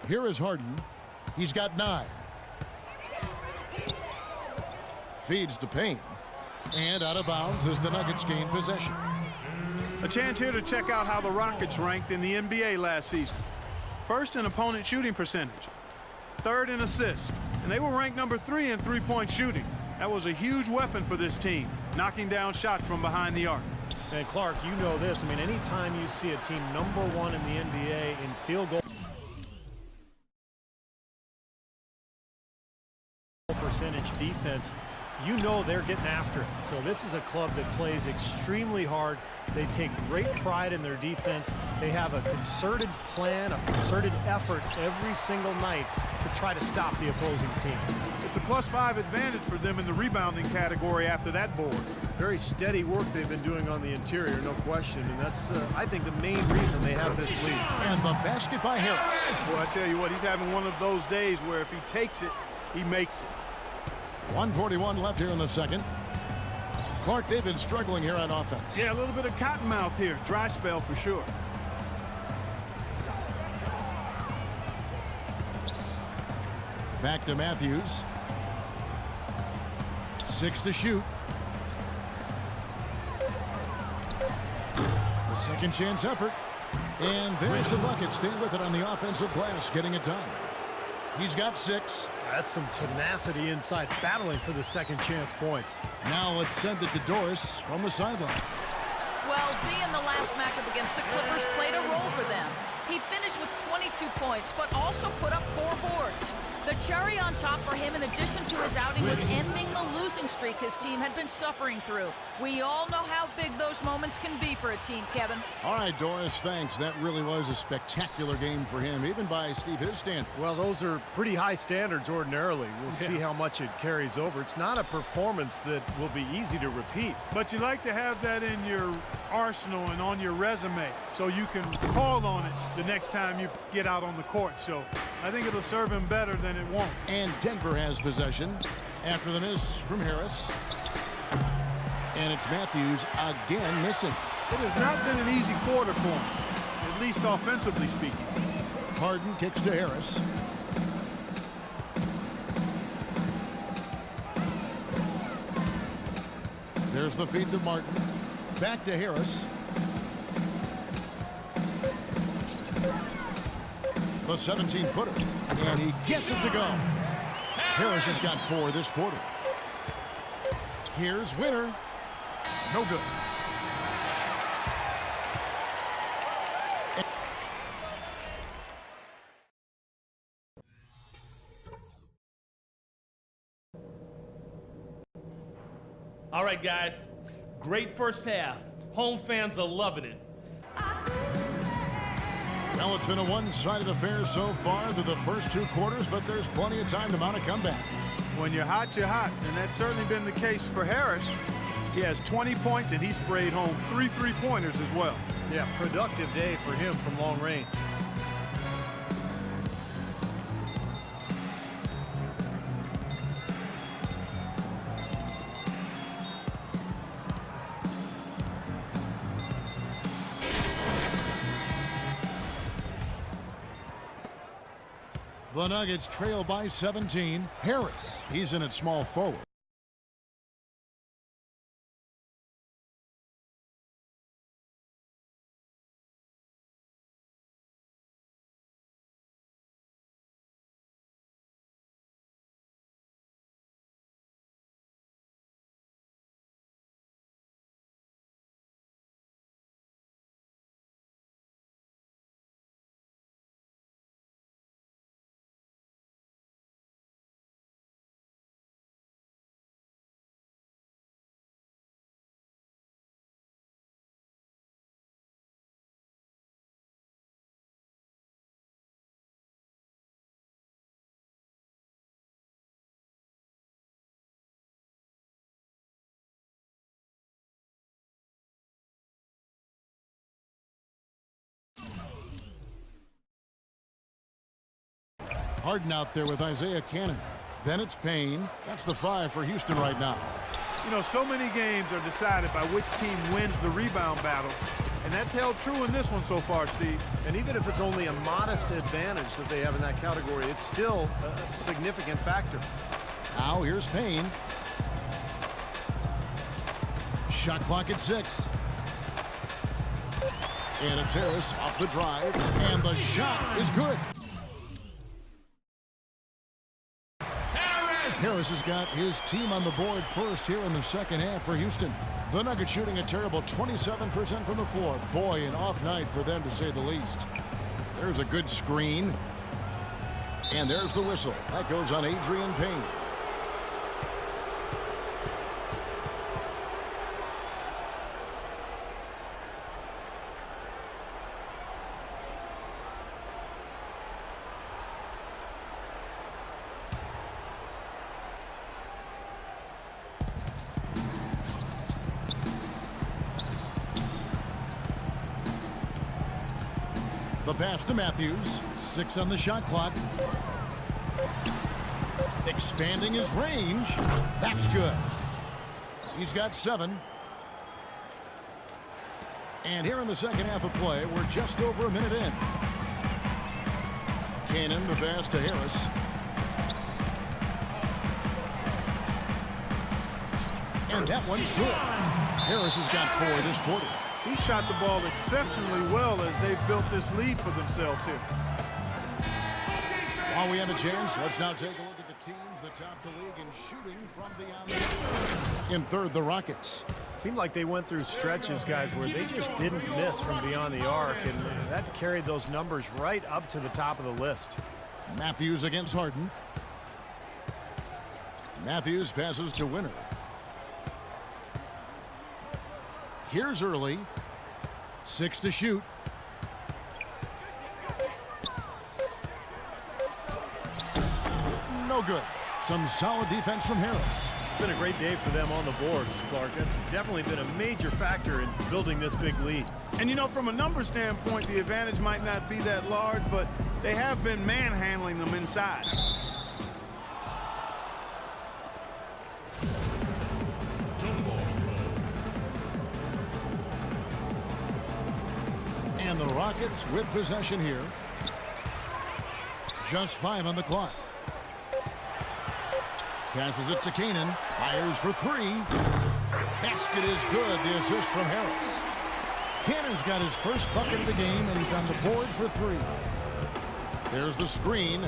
Here is Harden. He's got 9. Feeds to Payne. And out of bounds as the Nuggets gain possession. A chance here to check out how the Rockets ranked in the NBA last season. First in opponent shooting percentage. Third in assists. And they were ranked number 3 in three-point shooting. That was a huge weapon for this team, knocking down shots from behind the arc. And Clark, you know this. I mean, anytime you see a team number 1 in the NBA in field goal percentage defense, you know they're getting after it. So this is a club that plays extremely hard. They take great pride in their defense. They have a concerted plan, a concerted effort every single night to try to stop the opposing team. It's a +5 advantage for them in the rebounding category after that board. Very steady work they've been doing on the interior, no question. And that's, I think, the main reason they have this lead. And the basket by Harris. Well, I tell you what, he's having one of those days where if he takes it, he makes it. 1:41 left here in the second. Clark, they've been struggling here on offense. Yeah, a little bit of cottonmouth here. Dry spell for sure. Back to Matthews. 6 to shoot. The second chance effort. And there's the bucket. Staying with it on the offensive glass, getting it done. He's got 6. That's some tenacity inside, battling for the second chance points. Now let's send it to Doris from the sideline. Well, Z in the last matchup against the Clippers played a role for them. He finished with 22 points, but also put up 4 boards. The cherry on top for him, in addition to his outing, was ending the losing streak his team had been suffering through. We all know how big those moments can be for a team, Kevin. All right, Doris, thanks. That really was a spectacular game for him, even by Steve his standards. Well, those are pretty high standards ordinarily. We'll see how much it carries over. It's not a performance that will be easy to repeat. But you like to have that in your arsenal and on your resume so you can call on it the next time you get out on the court. So I think it'll serve him better than it won't. And Denver has possession after the miss from Harris. And it's Matthews again missing. It has not been an easy quarter for him, at least offensively speaking. Harden kicks to Harris. There's the feed to Martin. Back to Harris. The 17-footer. And he gets it to go. Harris has got 4 this quarter. Here's Winner. No good. All right, guys. Great first half. Home fans are loving it. Well, it's been a one-sided affair so far through the first 2 quarters, but there's plenty of time to mount a comeback. When you're hot, you're hot, and that's certainly been the case for Harris. He has 20 points, and he sprayed home 3 3-pointers as well. Yeah, productive day for him from long range. The Nuggets trail by 17. Harris, he's in at small forward. Harden out there with Isaiah Cannon. Then it's Payne. That's the 5 for Houston right now. You know, so many games are decided by which team wins the rebound battle, And that's held true in this one so far, Steve. And even if it's only a modest advantage that they have in that category, it's still a significant factor. Now here's Payne. Shot clock at 6. And it's Harris off the drive. And the shot is good. Harris has got his team on the board first here in the second half for Houston. The Nuggets shooting a terrible 27% from the floor. Boy, an off night for them to say the least. There's a good screen. And there's the whistle. That goes on Adrian Payne. The pass to Matthews. 6 on the shot clock. Expanding his range. That's good. He's got 7. And here in the second half of play, we're just over a minute in. Cannon, the pass to Harris. And that one's good. Harris has got 4 this quarter. He shot the ball exceptionally well as they've built this lead for themselves here. While we have a chance, let's now take a look at the teams that top the league in shooting from beyond the arc. In third, the Rockets. Seemed like they went through stretches, guys, where they just didn't miss from beyond the arc, and that carried those numbers right up to the top of the list. Matthews against Harden. Matthews passes to Winner. Here's Early. 6 to shoot. No good. Some solid defense from Harris. It's been a great day for them on the boards, Clark. That's definitely been a major factor in building this big lead. And, you know, from a number standpoint, the advantage might not be that large, but they have been manhandling them inside. And the Rockets with possession here. Just 5 on the clock. Passes it to Cannon. Fires for 3. Basket is good. The assist from Harris. Cannon's got his first bucket of the game, and he's on the board for 3. There's the screen.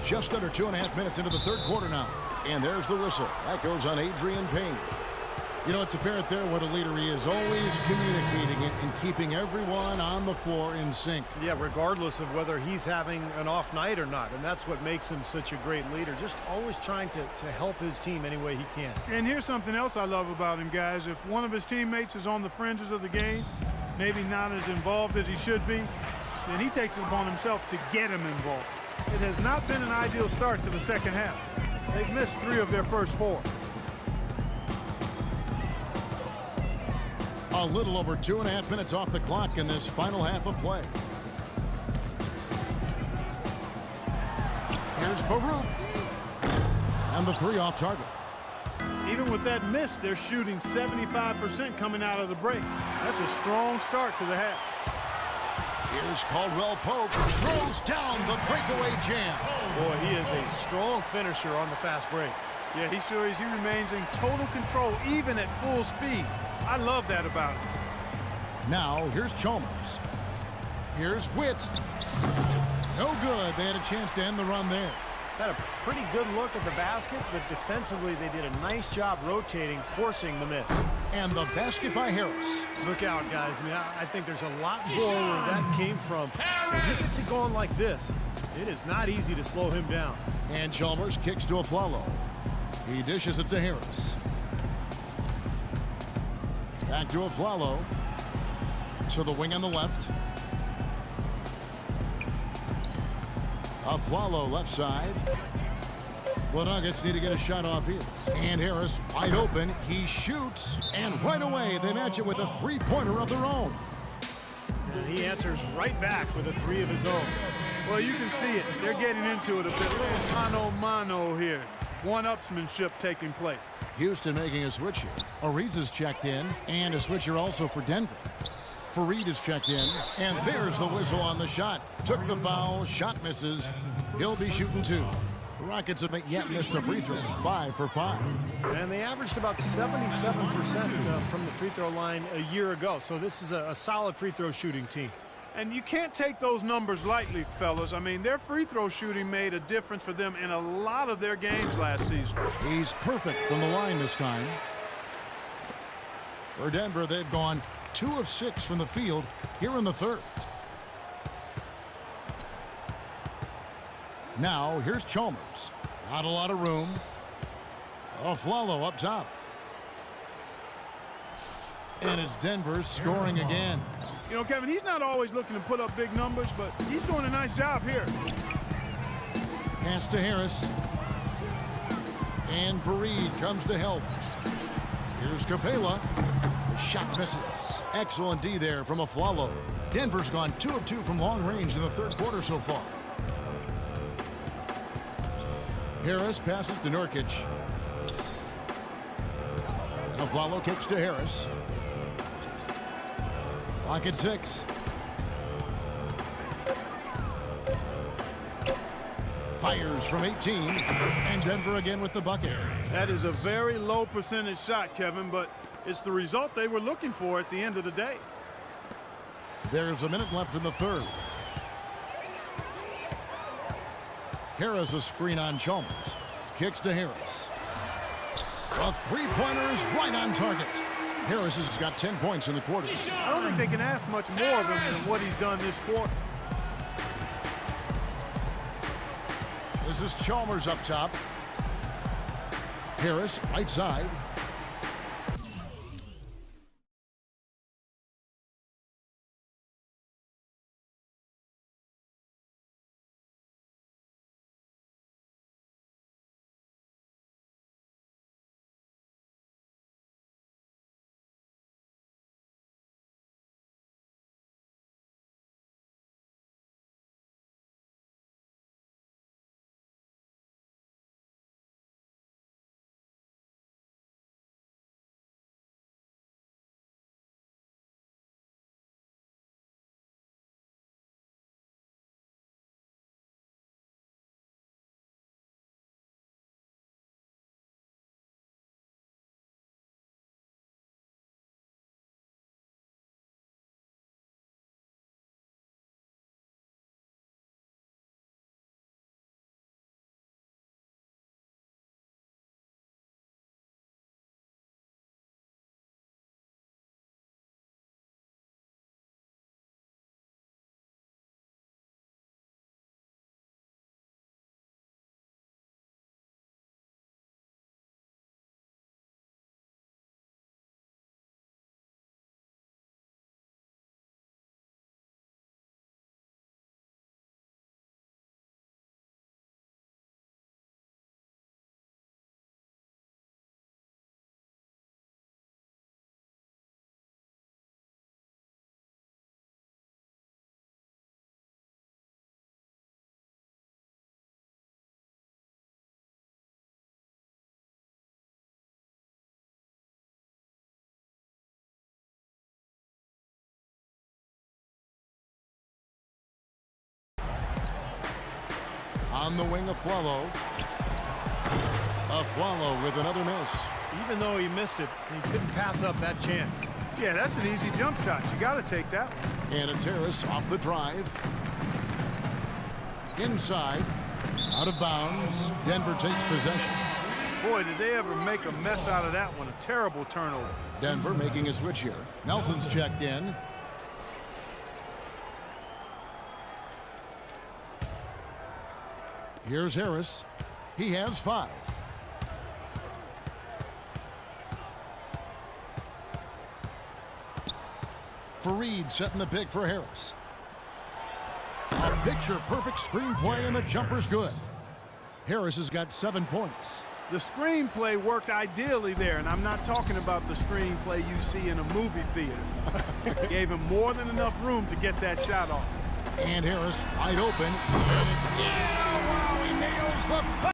Just under 2.5 minutes into the third quarter now. And there's the whistle. That goes on Adrian Payne. You know, it's apparent there what a leader he is, always communicating it and keeping everyone on the floor in sync. Yeah, regardless of whether he's having an off night or not, and that's what makes him such a great leader, just always trying to help his team any way he can. And here's something else I love about him, guys. If one of his teammates is on the fringes of the game, maybe not as involved as he should be, then he takes it upon himself to get him involved. It has not been an ideal start to the second half. They've missed 3 of their first 4. A little over 2.5 minutes off the clock in this final half of play. Here's Baruch. And the 3 off target. Even with that miss, they're shooting 75% coming out of the break. That's a strong start to the half. Here's Caldwell Pope. Throws down the breakaway jam. Boy, he is a strong finisher on the fast break. Yeah, he sure is. He remains in total control, even at full speed. I love that about him. Now, here's Chalmers. Here's Witt. No good. They had a chance to end the run there. Had a pretty good look at the basket, but defensively they did a nice job rotating, forcing the miss. And the basket by Harris. Look out, guys. I mean, I think there's a lot more where that came from. When he gets it going like this, it is not easy to slow him down. And Chalmers kicks to Aflalo. He dishes it to Harris. Back to Aflalo. To the wing on the left. Aflalo left side. The Nuggets need to get a shot off here. And Harris wide open. He shoots. And right away they match it with a 3-pointer of their own. And he answers right back with a 3 of his own. Well, you can see it. They're getting into it a bit. A little mano-mano here. one-upsmanship taking place. Houston making a switch here. Ariz is checked in, and a switcher also for Denver. Fareed is checked in, and there's the whistle on the shot. Took the foul, shot misses. He'll be shooting 2. The Rockets have yet missed a free throw, 5 for 5. And they averaged about 77% from the free throw line a year ago. So this is a solid free throw shooting team. And you can't take those numbers lightly, fellas. I mean, their free throw shooting made a difference for them in a lot of their games last season. He's perfect from the line this time. For Denver, they've gone 2 of 6 from the field here in the third. Now, here's Chalmers. Not a lot of room. Flalo up top. And it's Denver scoring again. You know, Kevin, he's not always looking to put up big numbers, but he's doing a nice job here. Pass to Harris. And Fareed comes to help. Here's Capela. The shot misses. Excellent D there from Flalo. Denver's gone 2 of 2 from long range in the third quarter so far. Harris passes to Nurkic. And Flalo kicks to Harris. Clock at 6. Fires from 18. And Denver again with the bucket. That is a very low percentage shot, Kevin, but it's the result they were looking for at the end of the day. There's a minute left in the third. Harris a screen on Chalmers. Kicks to Harris. A three-pointer is right on target. Harris has got 10 points in the quarter. I don't think they can ask much more of him than what he's done this quarter. This is Chalmers up top. Harris, right side. On the wing of Flalo. Flalo with another miss. Even though he missed it, he couldn't pass up that chance. Yeah, that's an easy jump shot. You got to take that one. And it's Harris off the drive. Inside. Out of bounds. Denver takes possession. Boy, did they ever make a mess out of that one. A terrible turnover. Denver making a switch here. Nelson's checked in. Here's Harris. He has 5. Fareed setting the pick for Harris. A picture-perfect screenplay, and the jumper's good. Harris has got 7 points. The screenplay worked ideally there, and I'm not talking about the screenplay you see in a movie theater. Gave him more than enough room to get that shot off. And Harris wide open. And it's, yeah, wow, he nails the